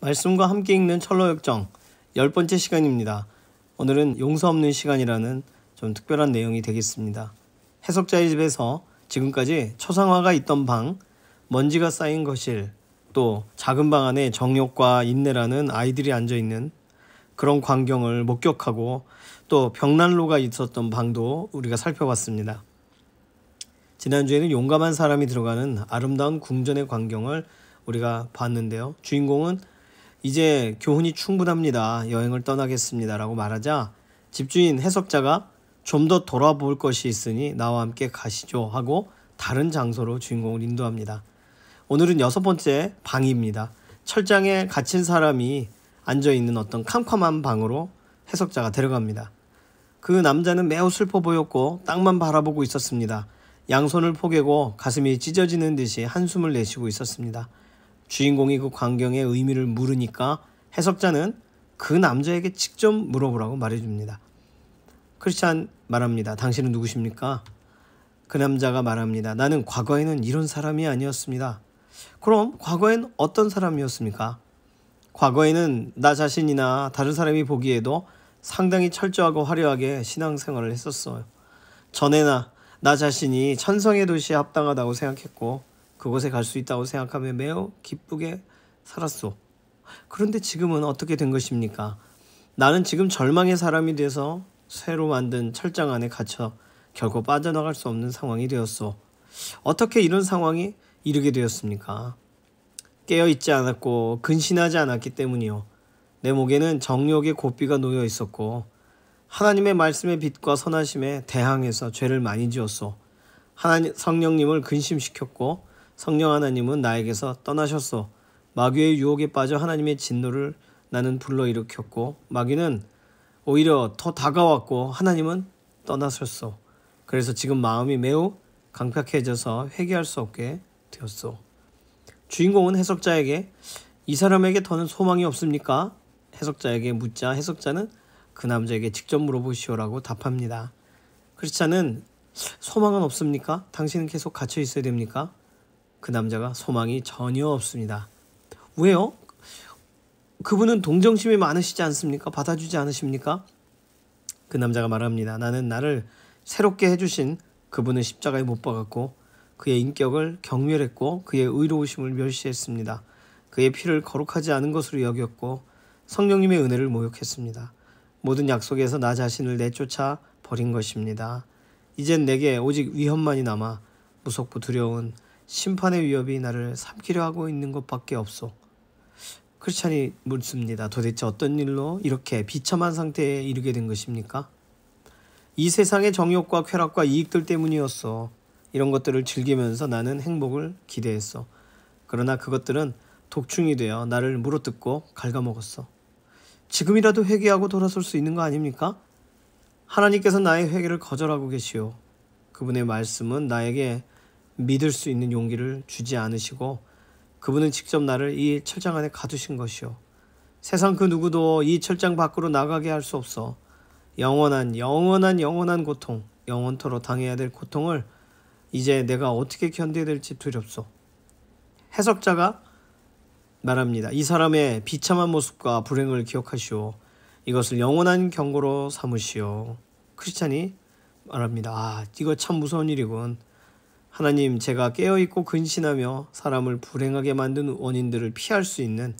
말씀과 함께 읽는 철로역정 10번째 시간입니다. 오늘은 용서 없는 시간이라는 좀 특별한 내용이 되겠습니다. 해석자의 집에서 지금까지 초상화가 있던 방, 먼지가 쌓인 거실, 또 작은 방 안에 정욕과 인내라는 아이들이 앉아있는 그런 광경을 목격하고 또 벽난로가 있었던 방도 우리가 살펴봤습니다. 지난주에는 용감한 사람이 들어가는 아름다운 궁전의 광경을 우리가 봤는데요. 주인공은 이제 교훈이 충분합니다. 여행을 떠나겠습니다. 라고 말하자 집주인 해석자가 좀 더 돌아볼 것이 있으니 나와 함께 가시죠 하고 다른 장소로 주인공을 인도합니다. 오늘은 6번째 방입니다. 철장에 갇힌 사람이 앉아있는 어떤 캄캄한 방으로 해석자가 데려갑니다. 그 남자는 매우 슬퍼 보였고 땅만 바라보고 있었습니다. 양손을 포개고 가슴이 찢어지는 듯이 한숨을 내쉬고 있었습니다. 주인공이 그 광경의 의미를 물으니까 해석자는 그 남자에게 직접 물어보라고 말해줍니다. 크리스찬 말합니다. 당신은 누구십니까? 그 남자가 말합니다. 나는 과거에는 이런 사람이 아니었습니다. 그럼 과거엔 어떤 사람이었습니까? 과거에는 나 자신이나 다른 사람이 보기에도 상당히 철저하고 화려하게 신앙생활을 했었어요. 전에나 나 자신이 천성의 도시에 합당하다고 생각했고 그곳에 갈 수 있다고 생각하며 매우 기쁘게 살았소. 그런데 지금은 어떻게 된 것입니까? 나는 지금 절망의 사람이 돼서 새로 만든 철장 안에 갇혀 결코 빠져나갈 수 없는 상황이 되었소. 어떻게 이런 상황이 이르게 되었습니까? 깨어있지 않았고 근신하지 않았기 때문이요. 내 목에는 정욕의 고삐가 놓여 있었고 하나님의 말씀의 빛과 선하심에 대항해서 죄를 많이 지었소. 성령님을 근심시켰고 성령 하나님은 나에게서 떠나셨소. 마귀의 유혹에 빠져 하나님의 진노를 나는 불러일으켰고 마귀는 오히려 더 다가왔고 하나님은 떠나셨소. 그래서 지금 마음이 매우 강팍해져서 회개할 수 없게 되었소. 주인공은 해석자에게 이 사람에게 더는 소망이 없습니까? 해석자에게 묻자 해석자는 그 남자에게 직접 물어보시오라고 답합니다. 크리스찬은 소망은 없습니까? 당신은 계속 갇혀 있어야 됩니까? 그 남자가 소망이 전혀 없습니다. 왜요? 그분은 동정심이 많으시지 않습니까? 받아주지 않으십니까? 그 남자가 말합니다. 나는 나를 새롭게 해주신 그분은 십자가에 못 박았고 그의 인격을 경멸했고 그의 의로우심을 멸시했습니다. 그의 피를 거룩하지 않은 것으로 여겼고 성령님의 은혜를 모욕했습니다. 모든 약속에서 나 자신을 내쫓아 버린 것입니다. 이젠 내게 오직 위험만이 남아 무섭고 두려운 심판의 위협이 나를 삼키려 하고 있는 것밖에 없소. 크리스찬이 묻습니다. 도대체 어떤 일로 이렇게 비참한 상태에 이르게 된 것입니까? 이 세상의 정욕과 쾌락과 이익들 때문이었어. 이런 것들을 즐기면서 나는 행복을 기대했어. 그러나 그것들은 독충이 되어 나를 물어뜯고 갉아먹었어. 지금이라도 회개하고 돌아설 수 있는 거 아닙니까? 하나님께서 나의 회개를 거절하고 계시오. 그분의 말씀은 나에게 믿을 수 있는 용기를 주지 않으시고 그분은 직접 나를 이 철장 안에 가두신 것이오. 세상 그 누구도 이 철장 밖으로 나가게 할 수 없어. 영원한 고통, 영원토록 당해야 될 고통을 이제 내가 어떻게 견뎌야 될지 두렵소. 해석자가 말합니다. 이 사람의 비참한 모습과 불행을 기억하시오. 이것을 영원한 경고로 삼으시오. 크리스찬이 말합니다. 이거 참 무서운 일이군. 하나님, 제가 깨어있고 근신하며 사람을 불행하게 만든 원인들을 피할 수 있는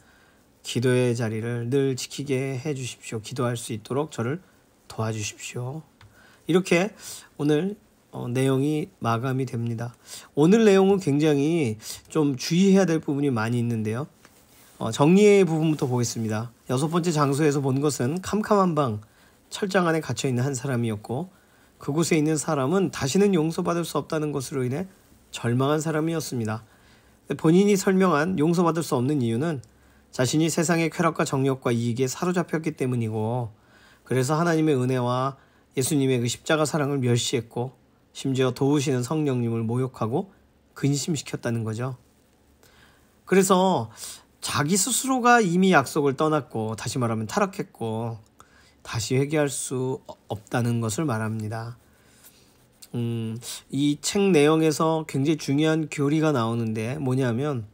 기도의 자리를 늘 지키게 해주십시오. 기도할 수 있도록 저를 도와주십시오. 이렇게 오늘 내용이 마감이 됩니다. 오늘 내용은 굉장히 좀 주의해야 될 부분이 많이 있는데요. 정리의 부분부터 보겠습니다. 6번째 장소에서 본 것은 캄캄한 방, 철장 안에 갇혀있는 한 사람이었고 그곳에 있는 사람은 다시는 용서받을 수 없다는 것으로 인해 절망한 사람이었습니다. 본인이 설명한 용서받을 수 없는 이유는 자신이 세상의 쾌락과 정욕과 이익에 사로잡혔기 때문이고 그래서 하나님의 은혜와 예수님의 그 십자가 사랑을 멸시했고 심지어 도우시는 성령님을 모욕하고 근심시켰다는 거죠. 그래서 자기 스스로가 이미 약속을 떠났고 다시 말하면 타락했고 다시 회개할 수 없다는 것을 말합니다. 이 책 내용에서 굉장히 중요한 교리가 나오는데 뭐냐면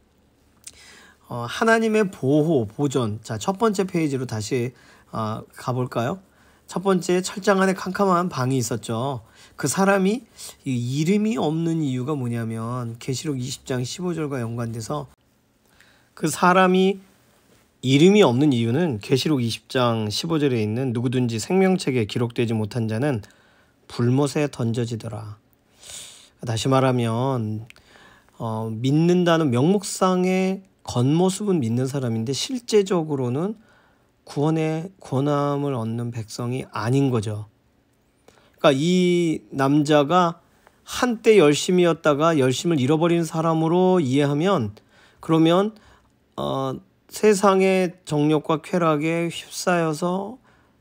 하나님의 보호, 보존. 자, 첫 번째 페이지로 다시 가볼까요? 첫 번째 철장 안에 캄캄한 방이 있었죠. 그 사람이 이름이 없는 이유가 뭐냐면 계시록 20장 15절과 연관돼서 그 사람이 이름이 없는 이유는 계시록 20장 15절에 있는 누구든지 생명책에 기록되지 못한 자는 불못에 던져지더라. 다시 말하면 믿는다는 명목상의 겉모습은 믿는 사람인데 실제적으로는 구원의 권함을 얻는 백성이 아닌 거죠. 그러니까 이 남자가 한때 열심이었다가 열심을 잃어버린 사람으로 이해하면 그러면 세상의 정욕과 쾌락에 휩싸여서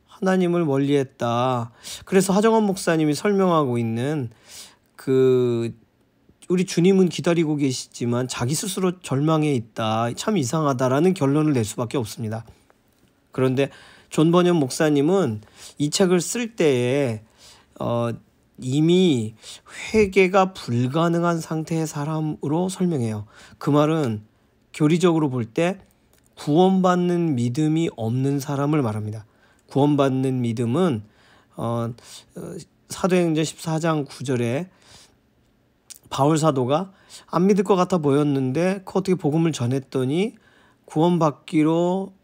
하나님을 멀리했다. 그래서 하정원 목사님이 설명하고 있는 우리 주님은 기다리고 계시지만 자기 스스로 절망해 있다. 참 이상하다라는 결론을 낼 수밖에 없습니다. 그런데 존 버년 목사님은 이 책을 쓸 때에 이미 회개가 불가능한 상태의 사람으로 설명해요. 그 말은 교리적으로 볼 때 구원받는 믿음이 없는 사람을 말합니다. 구원받는 믿음은 사도행전 14장 9절에 바울 사도가 안 믿을 것 같아 보였는데 어떻게 복음을 전했더니 구원받기로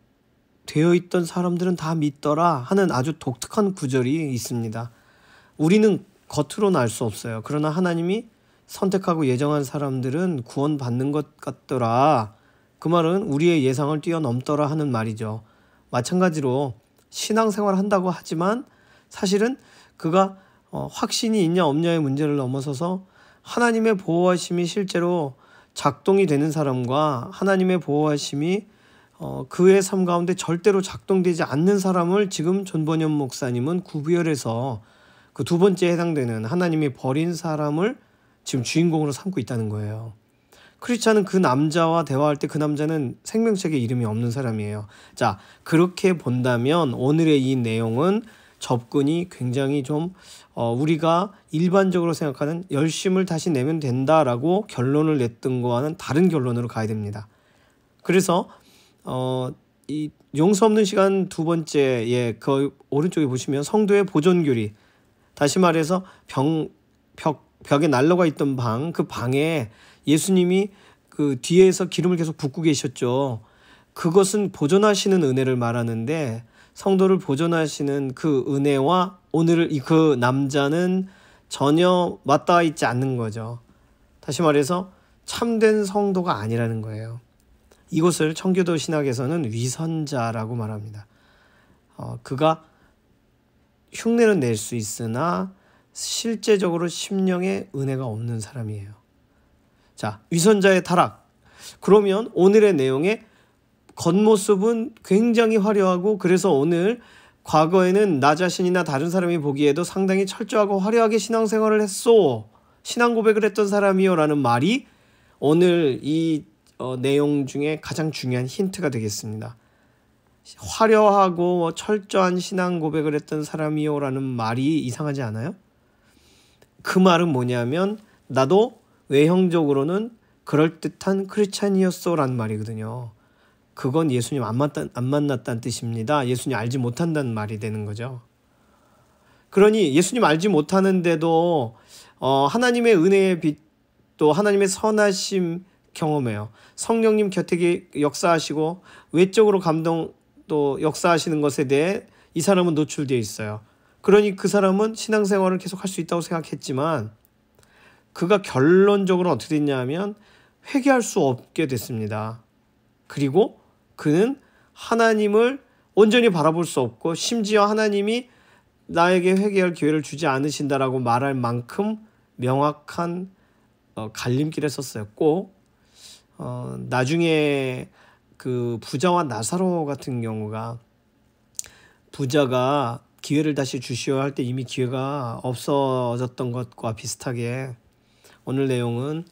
되어 있던 사람들은 다 믿더라 하는 아주 독특한 구절이 있습니다. 우리는 겉으로는 알 수 없어요. 그러나 하나님이 선택하고 예정한 사람들은 구원받는 것 같더라. 그 말은 우리의 예상을 뛰어넘더라 하는 말이죠. 마찬가지로 신앙생활을 한다고 하지만 사실은 그가 확신이 있냐 없냐의 문제를 넘어서서 하나님의 보호하심이 실제로 작동이 되는 사람과 하나님의 보호하심이 그의 삶 가운데 절대로 작동되지 않는 사람을 지금 존 버년 목사님은 구별해서 그 두 번째에 해당되는 하나님이 버린 사람을 지금 주인공으로 삼고 있다는 거예요. 크리스찬은 그 남자와 대화할 때 그 남자는 생명책에 이름이 없는 사람이에요. 자, 그렇게 본다면 오늘의 이 내용은 접근이 굉장히 좀 우리가 일반적으로 생각하는 열심을 다시 내면 된다라고 결론을 냈던 거와는 다른 결론으로 가야 됩니다. 그래서 이 용서 없는 시간 두 번째에 그 오른쪽에 보시면 성도의 보존교리, 다시 말해서 벽에 난로가 있던 방, 그 방에 예수님이 그 뒤에서 기름을 계속 붓고 계셨죠. 그것은 보존하시는 은혜를 말하는데 성도를 보존하시는 그 은혜와 오늘 그 남자는 전혀 맞닿아 있지 않는 거죠. 다시 말해서 참된 성도가 아니라는 거예요. 이것을 청교도 신학에서는 위선자라고 말합니다. 그가 흉내는 낼 수 있으나 실제적으로 심령에 은혜가 없는 사람이에요. 자, 위선자의 타락. 그러면 오늘의 내용에 겉모습은 굉장히 화려하고 그래서 오늘 과거에는 나 자신이나 다른 사람이 보기에도 상당히 철저하고 화려하게 신앙생활을 했소. 신앙 고백을 했던 사람이요 라는 말이 오늘 이 내용 중에 가장 중요한 힌트가 되겠습니다. 화려하고 철저한 신앙 고백을 했던 사람이요 라는 말이 이상하지 않아요? 그 말은 뭐냐면 나도 외형적으로는 그럴듯한 크리스찬이었어 라는 말이거든요. 그건 예수님 안 만났다는 뜻입니다. 예수님 알지 못한다는 말이 되는 거죠. 그러니 예수님 알지 못하는데도 하나님의 은혜의 빛, 또 하나님의 선하심 경험해요. 성령님 곁에 역사하시고 외적으로 감동 또 역사하시는 것에 대해 이 사람은 노출되어 있어요. 그러니 그 사람은 신앙생활을 계속 할 수 있다고 생각했지만 그가 결론적으로 어떻게 됐냐면 회개할 수 없게 됐습니다. 그리고 그는 하나님을 온전히 바라볼 수 없고 심지어 하나님이 나에게 회개할 기회를 주지 않으신다라고 말할 만큼 명확한 갈림길에 섰어요. 꼭 나중에 그 부자와 나사로 같은 경우가 부자가 기회를 다시 주시오 할 때 이미 기회가 없어졌던 것과 비슷하게 오늘 내용은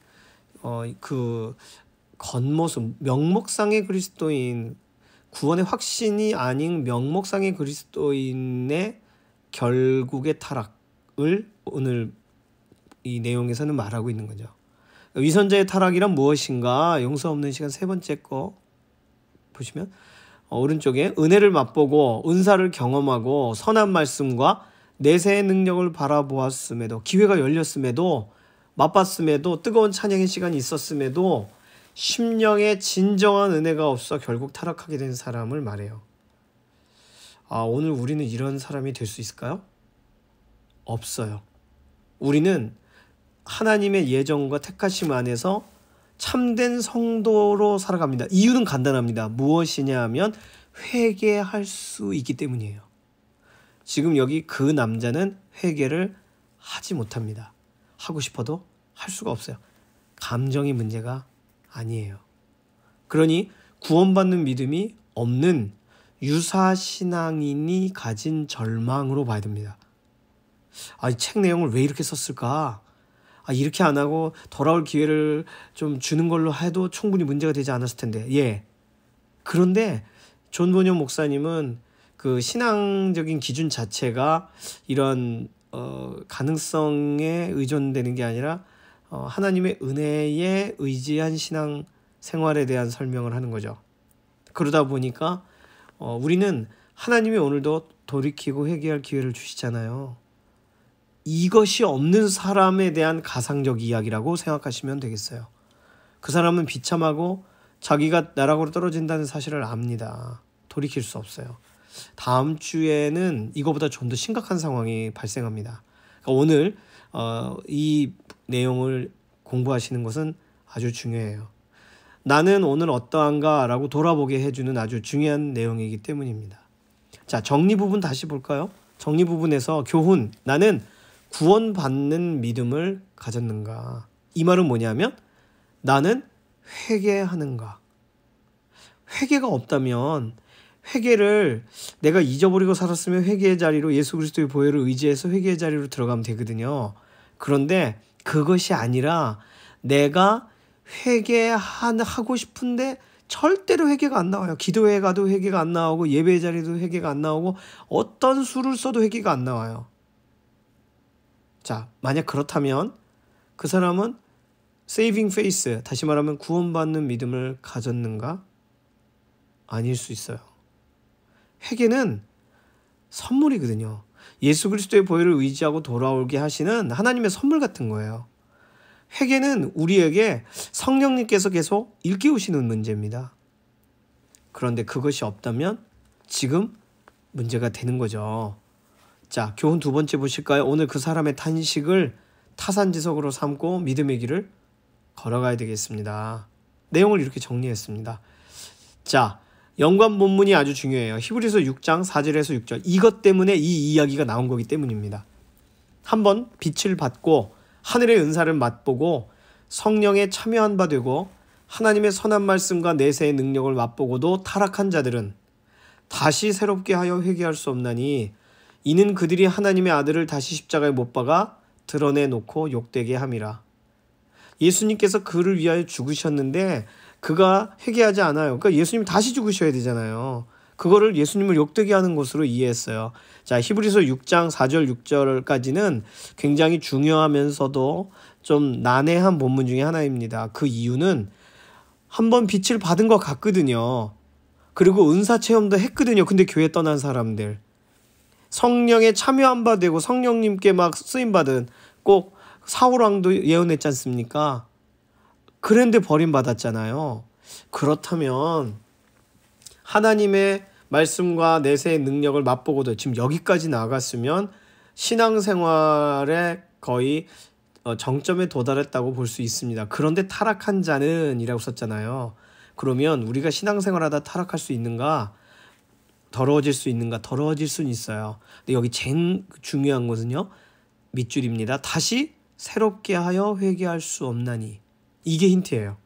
그 겉모습, 명목상의 그리스도인, 구원의 확신이 아닌 명목상의 그리스도인의 결국의 타락을 오늘 이 내용에서는 말하고 있는 거죠. 위선자의 타락이란 무엇인가? 용서 없는 시간 세 번째 거 보시면 오른쪽에 은혜를 맛보고 은사를 경험하고 선한 말씀과 내세의 능력을 바라보았음에도, 기회가 열렸음에도, 맛봤음에도, 뜨거운 찬양의 시간이 있었음에도 심령에 진정한 은혜가 없어 결국 타락하게 된 사람을 말해요. 오늘 우리는 이런 사람이 될 수 있을까요? 없어요. 우리는 하나님의 예정과 택하심 안에서 참된 성도로 살아갑니다. 이유는 간단합니다. 무엇이냐 하면 회개할 수 있기 때문이에요. 지금 여기 그 남자는 회개를 하지 못합니다. 하고 싶어도 할 수가 없어요. 감정이 문제가 아니에요. 그러니 구원받는 믿음이 없는 유사신앙인이 가진 절망으로 봐야 됩니다. 이 책 내용을 왜 이렇게 썼을까? 이렇게 안 하고 돌아올 기회를 좀 주는 걸로 해도 충분히 문제가 되지 않았을 텐데. 예. 그런데 존 보녀 목사님은 그 신앙적인 기준 자체가 이런 가능성에 의존되는 게 아니라 하나님의 은혜에 의지한 신앙 생활에 대한 설명을 하는 거죠. 그러다 보니까 우리는 하나님이 오늘도 돌이키고 회개할 기회를 주시잖아요. 이것이 없는 사람에 대한 가상적 이야기라고 생각하시면 되겠어요. 그 사람은 비참하고 자기가 나락으로 떨어진다는 사실을 압니다. 돌이킬 수 없어요. 다음 주에는 이거보다 좀 더 심각한 상황이 발생합니다. 그러니까 오늘 이 내용을 공부하시는 것은 아주 중요해요. 나는 오늘 어떠한가 라고 돌아보게 해주는 아주 중요한 내용이기 때문입니다. 자, 정리 부분 다시 볼까요? 정리 부분에서 교훈, 나는 구원받는 믿음을 가졌는가? 이 말은 뭐냐면 나는 회개하는가? 회개가 없다면, 회개를 내가 잊어버리고 살았으면 회개의 자리로, 예수 그리스도의 보혈을 의지해서 회개의 자리로 들어가면 되거든요. 그런데 그것이 아니라 내가 회개하고 싶은데 절대로 회개가 안 나와요. 기도회 가도 회개가 안 나오고 예배의 자리도 회개가 안 나오고 어떤 수를 써도 회개가 안 나와요. 자, 만약 그렇다면 그 사람은 saving faith, 다시 말하면 구원받는 믿음을 가졌는가? 아닐 수 있어요. 회개는 선물이거든요. 예수 그리스도의 보혈을 의지하고 돌아오게 하시는 하나님의 선물 같은 거예요. 회개는 우리에게 성령님께서 계속 일깨우시는 문제입니다. 그런데 그것이 없다면 지금 문제가 되는 거죠. 자, 교훈 두 번째 보실까요? 오늘 그 사람의 탄식을 타산지석으로 삼고 믿음의 길을 걸어가야 되겠습니다. 내용을 이렇게 정리했습니다. 자, 연관 본문이 아주 중요해요. 히브리서 6장 4절에서 6절. 이것 때문에 이 이야기가 나온 거기 때문입니다. 한번 빛을 받고 하늘의 은사를 맛보고 성령에 참여한 바 되고 하나님의 선한 말씀과 내세의 능력을 맛보고도 타락한 자들은 다시 새롭게 하여 회개할 수 없나니 이는 그들이 하나님의 아들을 다시 십자가에 못 박아 드러내놓고 욕되게 함이라. 예수님께서 그를 위하여 죽으셨는데 그가 회개하지 않아요. 그러니까 예수님 다시 죽으셔야 되잖아요. 그거를 예수님을 욕되게 하는 것으로 이해했어요. 자, 히브리서 6장 4절 6절까지는 굉장히 중요하면서도 좀 난해한 본문 중에 하나입니다. 그 이유는 한번 빛을 받은 것 같거든요. 그리고 은사 체험도 했거든요. 근데 교회 떠난 사람들, 성령에 참여한 바 되고 성령님께 막 쓰임받은, 꼭 사울왕도 예언했지 않습니까? 그런데 버림받았잖아요. 그렇다면 하나님의 말씀과 내세의 능력을 맛보고도 지금 여기까지 나갔으면 신앙생활에 거의 정점에 도달했다고 볼 수 있습니다. 그런데 타락한 자는 이라고 썼잖아요. 그러면 우리가 신앙생활하다 타락할 수 있는가? 더러워질 수 있는가? 더러워질 수는 있어요. 근데 여기 제일 중요한 것은요, 밑줄입니다. 다시 새롭게 하여 회개할 수 없나니. 이게 힌트예요.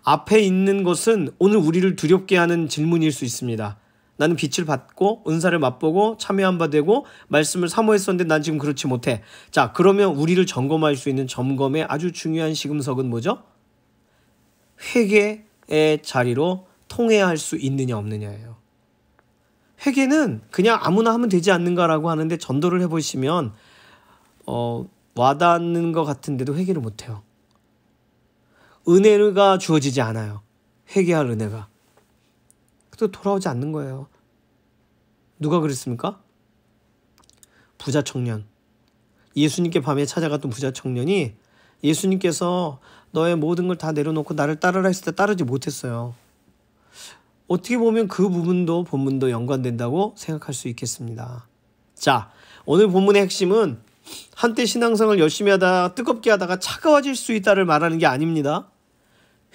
앞에 있는 것은 오늘 우리를 두렵게 하는 질문일 수 있습니다. 나는 빛을 받고 은사를 맛보고 참여한 바 되고 말씀을 사모했었는데 난 지금 그렇지 못해. 자, 그러면 우리를 점검할 수 있는 점검의 아주 중요한 시금석은 뭐죠? 회개의 자리로 통해할 수 있느냐 없느냐예요. 회개는 그냥 아무나 하면 되지 않는가라고 하는데 전도를 해보시면 와닿는 것 같은데도 회개를 못해요. 은혜가 주어지지 않아요. 회개할 은혜가. 또 돌아오지 않는 거예요. 누가 그랬습니까? 부자 청년. 예수님께 밤에 찾아갔던 부자 청년이 예수님께서 너의 모든 걸 다 내려놓고 나를 따르라 했을 때 따르지 못했어요. 어떻게 보면 그 부분도 본문도 연관된다고 생각할 수 있겠습니다. 자, 오늘 본문의 핵심은 한때 신앙생활을 열심히 하다가 뜨겁게 하다가 차가워질 수 있다를 말하는 게 아닙니다.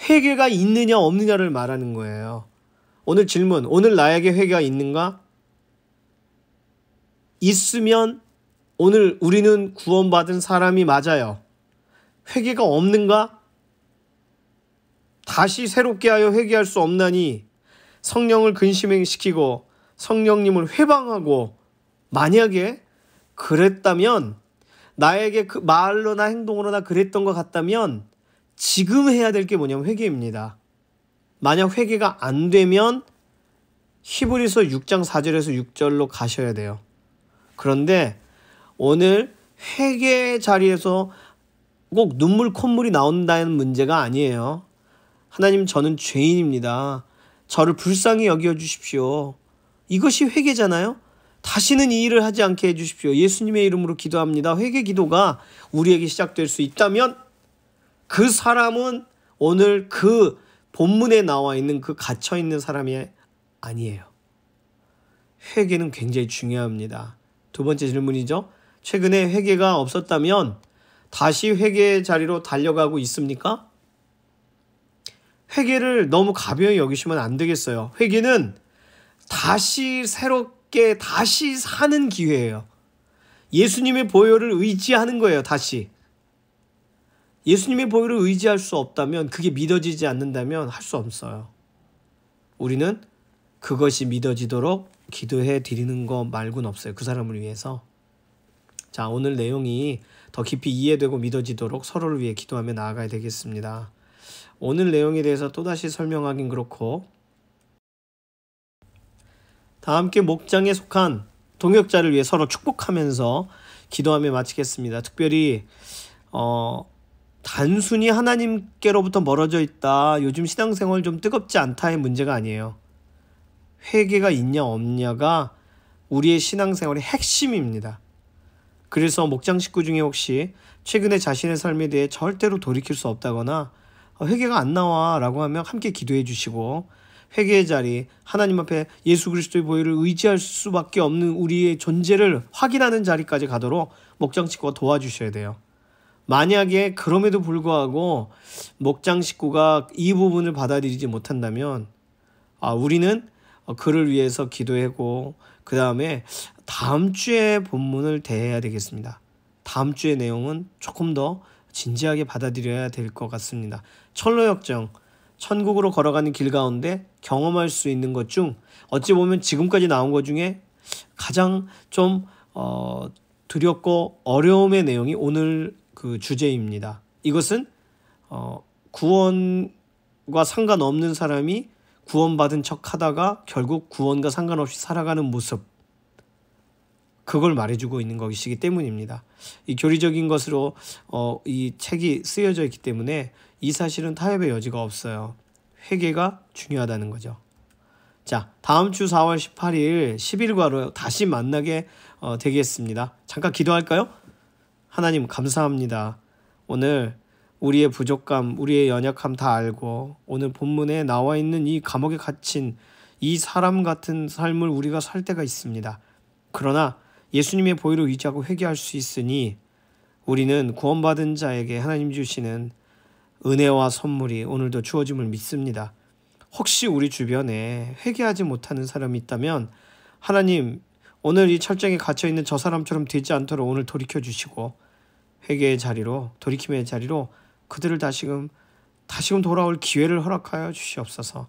회개가 있느냐 없느냐를 말하는 거예요. 오늘 질문, 오늘 나에게 회개가 있는가? 있으면 오늘 우리는 구원받은 사람이 맞아요. 회개가 없는가? 다시 새롭게 하여 회개할 수 없나니 성령을 근심시키고 성령님을 회방하고, 만약에 그랬다면, 나에게 그 말로나 행동으로나 그랬던 것 같다면 지금 해야 될 게 뭐냐면 회개입니다. 만약 회개가 안 되면 히브리서 6장 4절에서 6절로 가셔야 돼요. 그런데 오늘 회개 자리에서 꼭 눈물 콧물이 나온다는 문제가 아니에요. 하나님, 저는 죄인입니다. 저를 불쌍히 여겨 주십시오. 이것이 회개잖아요. 다시는 이 일을 하지 않게 해주십시오. 예수님의 이름으로 기도합니다. 회개 기도가 우리에게 시작될 수 있다면 그 사람은 오늘 그 본문에 나와 있는 그 갇혀있는 사람이 아니에요. 회개는 굉장히 중요합니다. 두 번째 질문이죠. 최근에 회개가 없었다면 다시 회개의 자리로 달려가고 있습니까? 회개를 너무 가벼이 여기시면 안 되겠어요. 회개는 다시 새롭게 다시 사는 기회예요. 예수님의 보혈을 의지하는 거예요. 다시. 예수님의 보혈을 의지할 수 없다면, 그게 믿어지지 않는다면 할 수 없어요. 우리는 그것이 믿어지도록 기도해 드리는 거 말고는 없어요. 그 사람을 위해서. 자, 오늘 내용이 더 깊이 이해되고 믿어지도록 서로를 위해 기도하며 나아가야 되겠습니다. 오늘 내용에 대해서 또다시 설명하긴 그렇고, 다 함께 목장에 속한 동역자를 위해 서로 축복하면서 기도하며 마치겠습니다. 특별히 단순히 하나님께로부터 멀어져 있다, 요즘 신앙생활 좀 뜨겁지 않다의 문제가 아니에요. 회개가 있냐 없냐가 우리의 신앙생활의 핵심입니다. 그래서 목장 식구 중에 혹시 최근에 자신의 삶에 대해 절대로 돌이킬 수 없다거나 회개가 안 나와 라고 하면 함께 기도해 주시고, 회개의 자리, 하나님 앞에 예수 그리스도의 보혈을 의지할 수밖에 없는 우리의 존재를 확인하는 자리까지 가도록 목장 식구가 도와주셔야 돼요. 만약에 그럼에도 불구하고 목장 식구가 이 부분을 받아들이지 못한다면 우리는 그를 위해서 기도하고 그 다음에 다음 주에 본문을 대해야 되겠습니다. 다음 주의 내용은 조금 더 진지하게 받아들여야 될 것 같습니다. 철로역정, 천국으로 걸어가는 길 가운데 경험할 수 있는 것 중 어찌 보면 지금까지 나온 것 중에 가장 좀 두렵고 어려움의 내용이 오늘 그 주제입니다. 이것은 구원과 상관없는 사람이 구원받은 척 하다가 결국 구원과 상관없이 살아가는 모습, 그걸 말해주고 있는 것이기 때문입니다. 이 교리적인 것으로 이 책이 쓰여져 있기 때문에 이 사실은 타협의 여지가 없어요. 회개가 중요하다는 거죠. 자, 다음 주 4월 18일 10일과로 다시 만나게 되겠습니다. 잠깐 기도할까요? 하나님 감사합니다. 오늘 우리의 부족감, 우리의 연약함 다 알고 오늘 본문에 나와 있는 이 감옥에 갇힌 이 사람 같은 삶을 우리가 살 때가 있습니다. 그러나 예수님의 보혈을 의지하고 회개할 수 있으니 우리는 구원받은 자에게 하나님 주시는 은혜와 선물이 오늘도 주어짐을 믿습니다. 혹시 우리 주변에 회개하지 못하는 사람이 있다면 하나님, 오늘 이 철장에 갇혀있는 저 사람처럼 되지 않도록 오늘 돌이켜주시고 회개의 자리로, 돌이킴의 자리로 그들을 다시금 돌아올 기회를 허락하여 주시옵소서.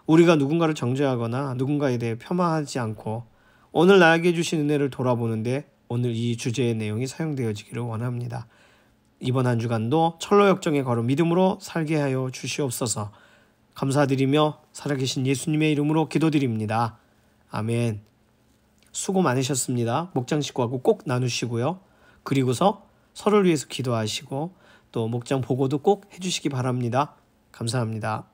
우리가 누군가를 정죄하거나 누군가에 대해 폄하하지 않고 오늘 나에게 주신 은혜를 돌아보는데 오늘 이 주제의 내용이 사용되어지기를 원합니다. 이번 한 주간도 철로역정의 걸음 믿음으로 살게 하여 주시옵소서. 감사드리며 살아계신 예수님의 이름으로 기도드립니다. 아멘. 수고 많으셨습니다. 목장 식구하고 꼭 나누시고요. 그리고서 서로를 위해서 기도하시고 또 목장 보고도 꼭 해주시기 바랍니다. 감사합니다.